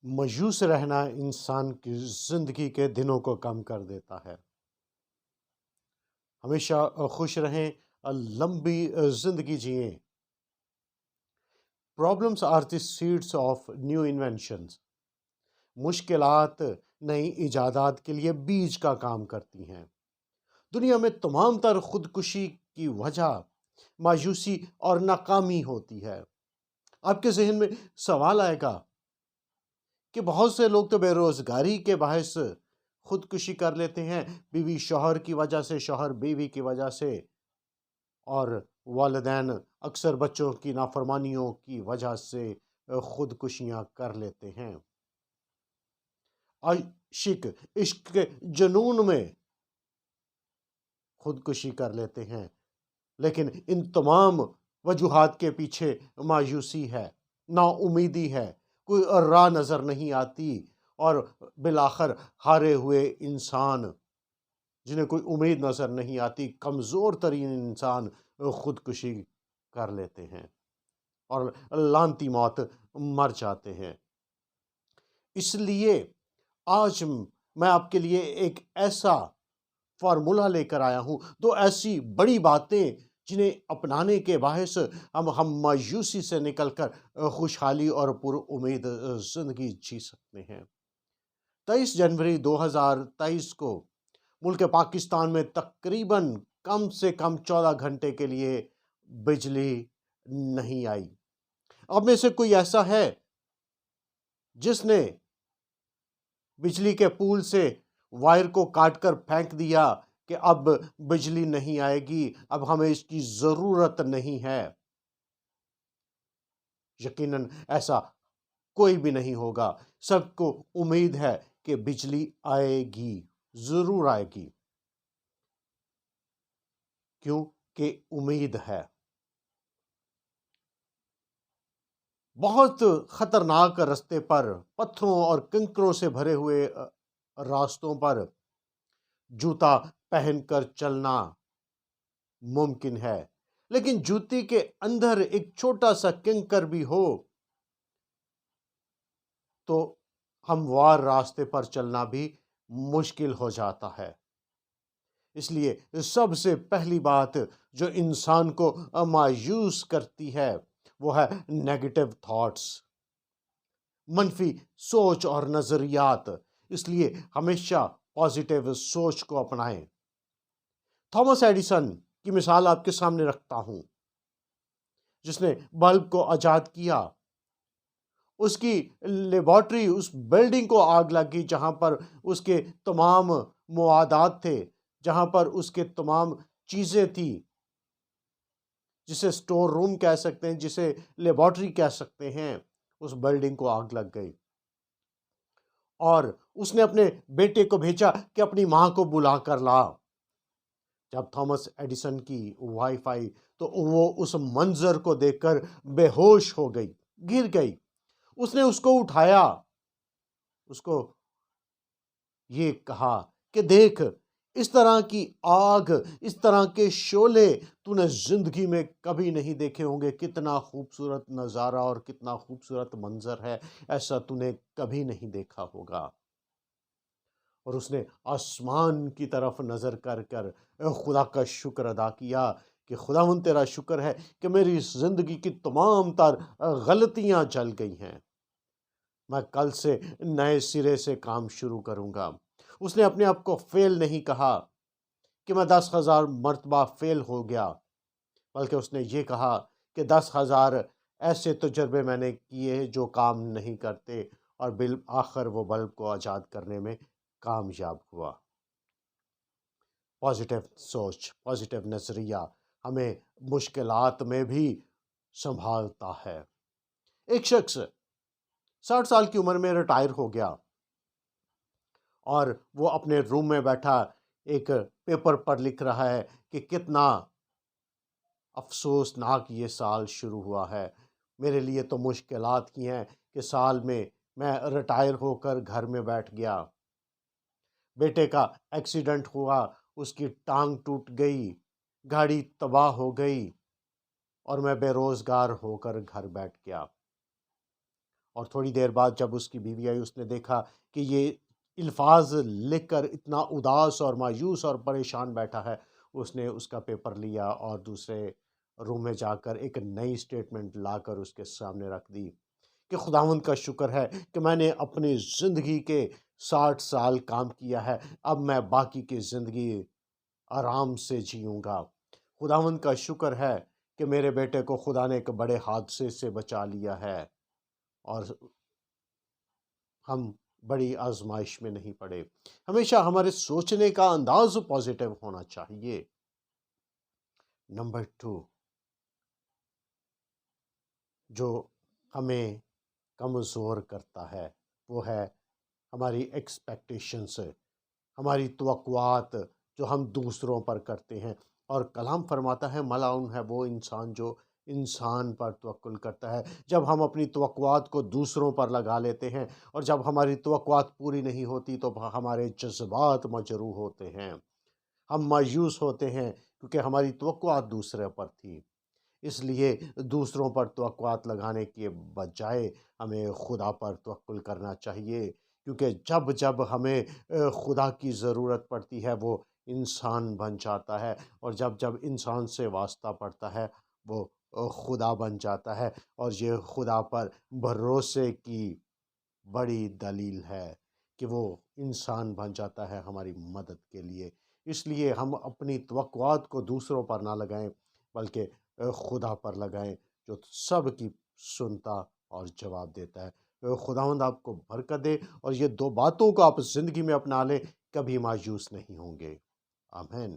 مایوس رہنا انسان کی زندگی کے دنوں کو کم کر دیتا ہے۔ ہمیشہ خوش رہیں اور لمبی زندگی جئیں۔ Problems are the seeds of new inventions. مشکلات نئی ایجادات کے لیے بیج کا کام کرتی ہیں۔ دنیا میں تمام تر خودکشی کی وجہ مایوسی اور ناکامی ہوتی ہے۔ آپ کے ذہن میں سوال آئے گا کہ بہت سے لوگ تو بے روزگاری کے باعث خودکشی کر لیتے ہیں، بیوی شوہر کی وجہ سے، شوہر بیوی کی وجہ سے، اور والدین اکثر بچوں کی نافرمانیوں کی وجہ سے خودکشیاں کر لیتے ہیں۔ عاشق عشق کے جنون میں خودکشی کر لیتے ہیں، لیکن ان تمام وجوہات کے پیچھے مایوسی ہے، نا امیدی ہے، کوئی راہ نظر نہیں آتی، اور بالآخر ہارے ہوئے انسان جنہیں کوئی امید نظر نہیں آتی، کمزور ترین انسان خودکشی کر لیتے ہیں اور لعنتی موت مر جاتے ہیں۔ اس لیے آج میں آپ کے لیے ایک ایسا فارمولہ لے کر آیا ہوں، دو ایسی بڑی باتیں جنہیں اپنانے کے باعث ہم مایوسی سے نکل کر خوشحالی اور پر امید زندگی جی سکتے ہیں۔ 23 جنوری 2023 کو ملک پاکستان میں تقریباً کم سے کم 14 گھنٹے کے لیے بجلی نہیں آئی۔ اب میں سے کوئی ایسا ہے جس نے بجلی کے پول سے وائر کو کاٹ کر پھینک دیا کہ اب بجلی نہیں آئے گی، اب ہمیں اس کی ضرورت نہیں ہے؟ یقیناً ایسا کوئی بھی نہیں ہوگا۔ سب کو امید ہے کہ بجلی آئے گی، ضرور آئے گی، کیونکہ امید ہے۔ بہت خطرناک رستے پر، پتھروں اور کنکروں سے بھرے ہوئے راستوں پر جوتا پہن کر چلنا ممکن ہے، لیکن جوتی کے اندر ایک چھوٹا سا کنکر بھی ہو تو ہموار راستے پر چلنا بھی مشکل ہو جاتا ہے۔ اس لیے سب سے پہلی بات جو انسان کو مایوس کرتی ہے وہ ہے نیگیٹو تھاٹس، منفی سوچ اور نظریات۔ اس لیے ہمیشہ پازیٹیو سوچ کو اپنائیں۔ تھامس ایڈیسن کی مثال آپ کے سامنے رکھتا ہوں، جس نے بلب کو ایجاد کیا۔ اس کی لیبارٹری، اس بلڈنگ کو آگ لگی جہاں پر اس کے تمام موادات تھے، جہاں پر اس کے تمام چیزیں تھی، جسے سٹور روم کہہ سکتے ہیں، جسے لیبارٹری کہہ سکتے ہیں، اس بلڈنگ کو آگ لگ گئی۔ اور اس نے اپنے بیٹے کو بھیجا کہ اپنی ماں کو بلا کر لا۔ جب تھامس ایڈیسن کی وائف آئی تو وہ اس منظر کو دیکھ کر بے ہوش ہو گئی، گر گئی۔ اس نے اس کو اٹھایا، اس کو یہ کہا کہ دیکھ، اس طرح کی آگ، اس طرح کے شعلے تو نے زندگی میں کبھی نہیں دیکھے ہوں گے۔ کتنا خوبصورت نظارہ اور کتنا خوبصورت منظر ہے، ایسا تو نے کبھی نہیں دیکھا ہوگا۔ اور اس نے آسمان کی طرف نظر کر کر خدا کا شکر ادا کیا کہ خداوند تیرا شکر ہے کہ میری زندگی کی تمام تر غلطیاں جل گئی ہیں، میں کل سے نئے سرے سے کام شروع کروں گا۔ اس نے اپنے آپ کو فیل نہیں کہا کہ میں 10,000 مرتبہ فیل ہو گیا، بلکہ اس نے یہ کہا کہ 10,000 ایسے تجربے میں نے کیے جو کام نہیں کرتے، اور بالآخر وہ بلب کو ایجاد کرنے میں کامیاب ہوا۔ پازیٹیو سوچ، پازیٹیو نظریہ ہمیں مشکلات میں بھی سنبھالتا ہے۔ ایک شخص 60 سال کی عمر میں ریٹائر ہو گیا، اور وہ اپنے روم میں بیٹھا ایک پیپر پر لکھ رہا ہے کہ کتنا افسوسناک یہ سال شروع ہوا ہے، میرے لیے تو مشکلات ہی ہیں کہ سال میں ریٹائر ہو کر گھر میں بیٹھ گیا، بیٹے کا ایکسیڈنٹ ہوا، اس کی ٹانگ ٹوٹ گئی، گاڑی تباہ ہو گئی، اور میں بے روزگار ہو کر گھر بیٹھ گیا۔ اور تھوڑی دیر بعد جب اس کی بیوی آئی، اس نے دیکھا کہ یہ الفاظ لکھ کر اتنا اداس اور مایوس اور پریشان بیٹھا ہے، اس نے اس کا پیپر لیا اور دوسرے روم میں جا کر ایک نئی اسٹیٹمنٹ لا کر اس کے سامنے رکھ دی کہ خداوند کا شکر ہے کہ میں نے اپنی زندگی کے 60 سال کام کیا ہے، اب میں باقی کی زندگی آرام سے جیوں گا۔ خداوند کا شکر ہے کہ میرے بیٹے کو خدا نے ایک بڑے حادثے سے بچا لیا ہے اور ہم بڑی آزمائش میں نہیں پڑے۔ ہمیشہ ہمارے سوچنے کا انداز پازیٹیو ہونا چاہیے۔ نمبر 2، جو ہمیں کمزور کرتا ہے وہ ہے ہماری ایکسپیکٹیشنز، ہماری توقعات جو ہم دوسروں پر کرتے ہیں۔ اور کلام فرماتا ہے ملعون ہے وہ انسان جو انسان پر توکل کرتا ہے۔ جب ہم اپنی توقعات کو دوسروں پر لگا لیتے ہیں اور جب ہماری توقعات پوری نہیں ہوتی تو ہمارے جذبات مجروح ہوتے ہیں، ہم مایوس ہوتے ہیں کیونکہ ہماری توقعات دوسرے پر تھی۔ اس لیے دوسروں پر توقعات لگانے کے بجائے ہمیں خدا پر توکل کرنا چاہیے، کیونکہ جب جب ہمیں خدا کی ضرورت پڑتی ہے وہ انسان بن جاتا ہے، اور جب جب انسان سے واسطہ پڑتا ہے وہ خدا بن جاتا ہے، اور یہ خدا پر بھروسے کی بڑی دلیل ہے کہ وہ انسان بن جاتا ہے ہماری مدد کے لیے۔ اس لیے ہم اپنی توقعات کو دوسروں پر نہ لگائیں بلکہ خدا پر لگائیں جو سب کی سنتا اور جواب دیتا ہے۔ خداوند آپ کو برکت دے اور یہ 2 باتوں کو آپ زندگی میں اپنا لیں، کبھی مایوس نہیں ہوں گے۔ آمین۔